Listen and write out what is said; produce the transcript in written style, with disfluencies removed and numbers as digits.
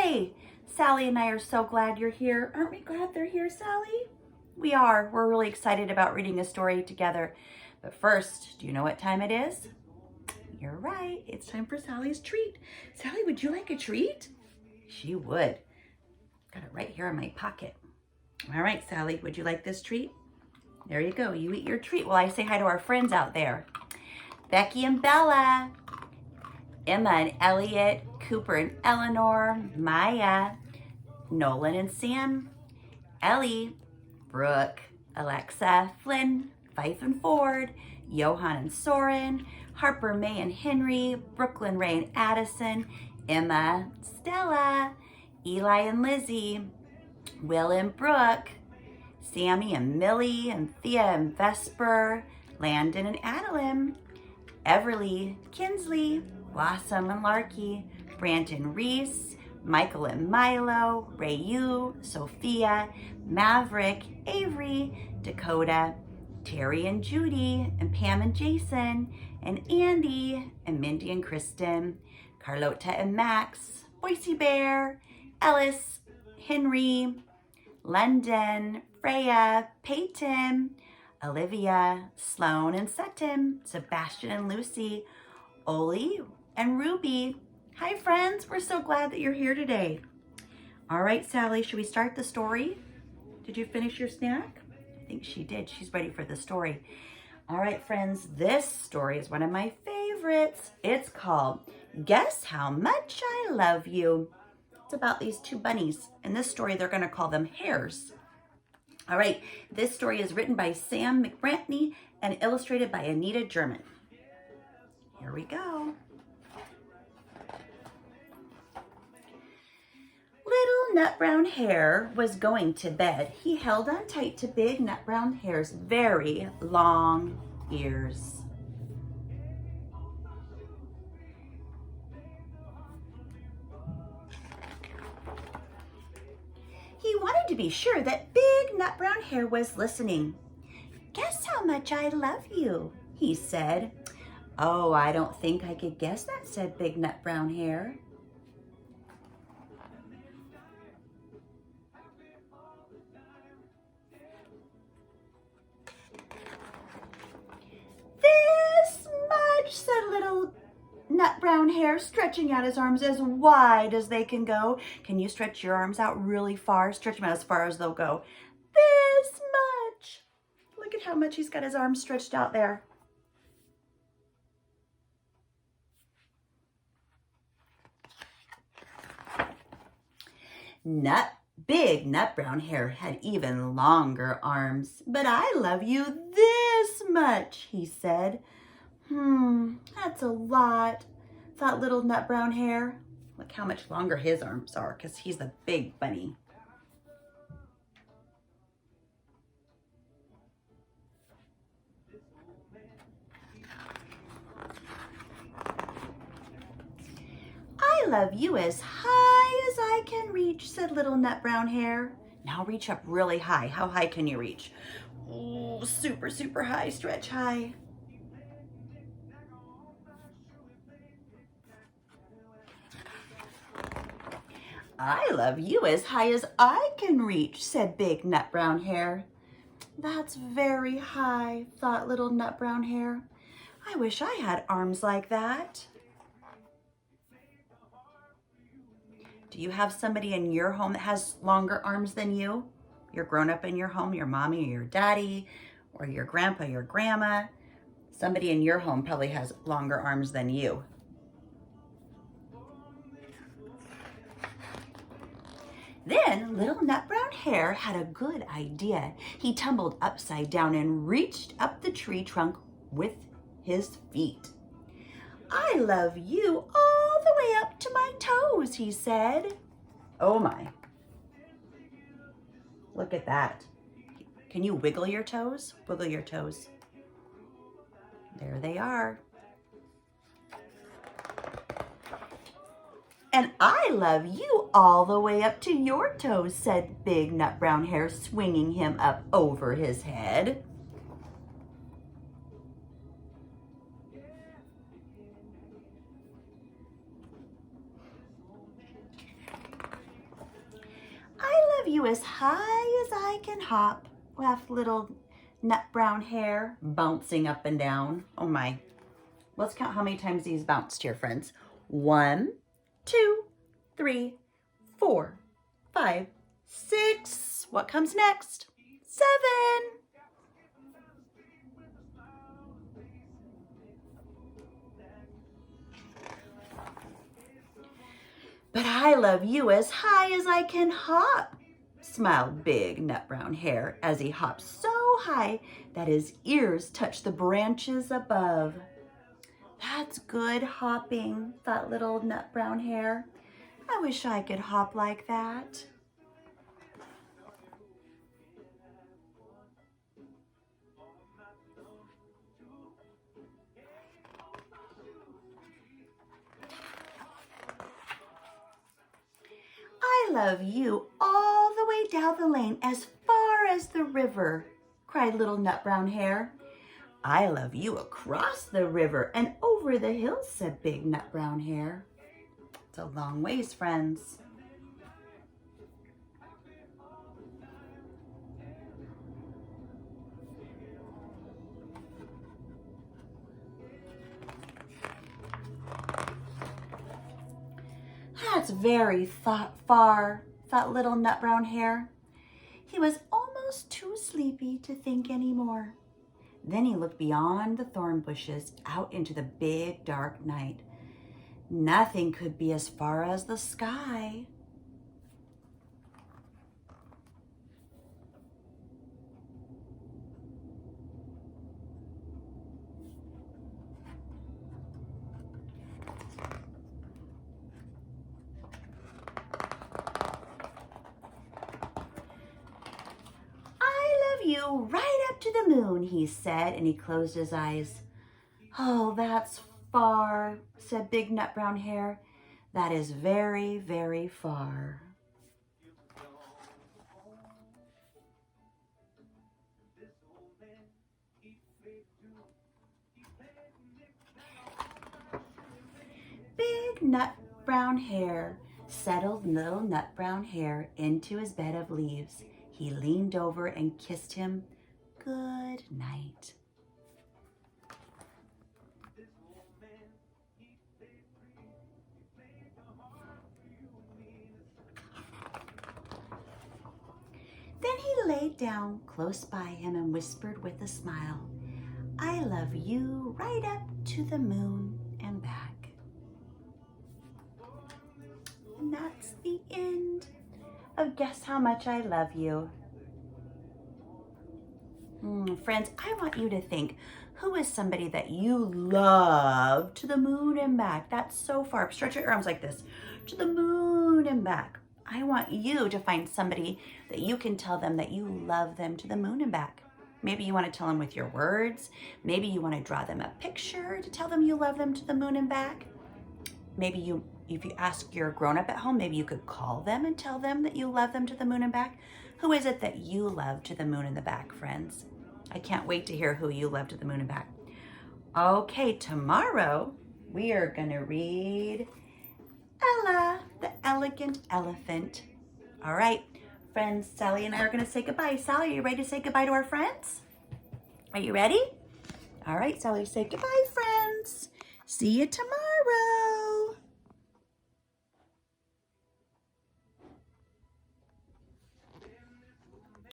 Yay! Sally and I are so glad you're here. Aren't we glad they're here, Sally? We are. We're really excited about reading a story together. But first, do you know what time it is? You're right. It's time for Sally's treat. Sally, would you like a treat? She would. Got it right here in my pocket. All right, Sally, would you like this treat? There you go. You eat your treat while I say hi to our friends out there. Becky and Bella, Emma and Elliot, Cooper and Eleanor, Maya, Nolan and Sam, Ellie, Brooke, Alexa, Flynn, Fife and Ford, Johan and Soren, Harper, May and Henry, Brooklyn, Ray and Addison, Emma, Stella, Eli and Lizzie, Will and Brooke, Sammy and Millie, and Thea and Vesper, Landon and Adeline, Everly, Kinsley, Blossom and Larky, Brandon Reese, Michael and Milo, Rayu, Sophia, Maverick, Avery, Dakota, Terry and Judy, and Pam and Jason, and Andy, and Mindy and Kristen, Carlota and Max, Boise Bear, Ellis, Henry, London, Freya, Peyton, Olivia, Sloan and Sutton, Sebastian and Lucy, Oli and Ruby. Hi friends, we're so glad that you're here today. All right, Sally, should we start the story? Did you finish your snack? I think she did. She's ready for the story. All right, friends, this story is one of my favorites. It's called Guess How Much I Love You. It's about these two bunnies. In this story, they're going to call them hares. All right, this story is written by Sam McBrantney and illustrated by Anita German. Here we go. Little Nut Brown Hare was going to bed. He held on tight to Big Nut Brown Hare's very long ears. He wanted to be sure that Big Nut Brown Hare was listening. Guess how much I love you, he said. Oh, I don't think I could guess that, said Big Nut Brown Hare. This much, said Little Nut Brown Hare, stretching out his arms as wide as they can go. Can you stretch your arms out really far? Stretch them out as far as they'll go. This much. Look at how much he's got his arms stretched out there. Big Nut Brown Hare had even longer arms. But I love you this much, he said. That's a lot, thought Little Nut Brown Hare. Look how much longer his arms are, because he's a big bunny. I love you as high as I can reach, said Little Nut Brown Hare. Now reach up really high. How high can you reach? Oh, super, super high. Stretch high. I love you as high as I can reach, said Big Nut Brown Hare. That's very high, thought Little Nut Brown Hare. I wish I had arms like that. Do you have somebody in your home that has longer arms than you? You're grown up in your home, your mommy or your daddy, or your grandpa, your grandma. Somebody in your home probably has longer arms than you. Then Little Nut Brown Hare had a good idea. He tumbled upside down and reached up the tree trunk with his feet. I love you all the way up to my toes, he said. Oh my. Look at that. Can you wiggle your toes? Wiggle your toes. There they are. And I love you all the way up to your toes, said Big Nut Brown Hare, swinging him up over his head. you as high as I can hop, laughed little nut brown hare, bouncing up and down. Oh my. Let's count how many times these bounced here, friends. 1, 2, 3, 4, 5, 6. What comes next? 7. But I love you as high as I can hop, smiled big nut brown hare as he hopped so high that his ears touched the branches above. That's good hopping, thought little nut brown hare. I wish I could hop like that. I love you all the way down the lane as far as the river, cried little nut brown hare. I love you across the river and over the hills, said big nut brown hare. It's a long ways, friends. That's very far, thought little nut brown hare. He was almost too sleepy to think anymore. Then he looked beyond the thorn bushes out into the big dark night. Nothing could be as far as the sky. You right up to the moon, he said, and he closed his eyes. Oh, that's far, said big nut brown hare. That is very, very far. Big nut brown hare settled little nut brown hare into his bed of leaves. He leaned over and kissed him good night. Then he lay down close by him and whispered with a smile, I love you right up to the moon and back. And that's the end of Guess How Much I Love You. Friends, I want you to think, who is somebody that you love to the moon and back? That's so far. Stretch your arms like this. To the moon and back. I want you to find somebody that you can tell them that you love them to the moon and back. Maybe you want to tell them with your words. Maybe you want to draw them a picture to tell them you love them to the moon and back. Maybe if you ask your grown-up at home, maybe you could call them and tell them that you love them to the moon and back. Who is it that you love to the moon and the back, friends? I can't wait to hear who you love to the moon and back. Okay, tomorrow we are going to read Ella, the Elegant Elephant. All right, friends, Sally and I are going to say goodbye. Sally, are you ready to say goodbye to our friends? Are you ready? All right, Sally, say goodbye, friends. See you tomorrow.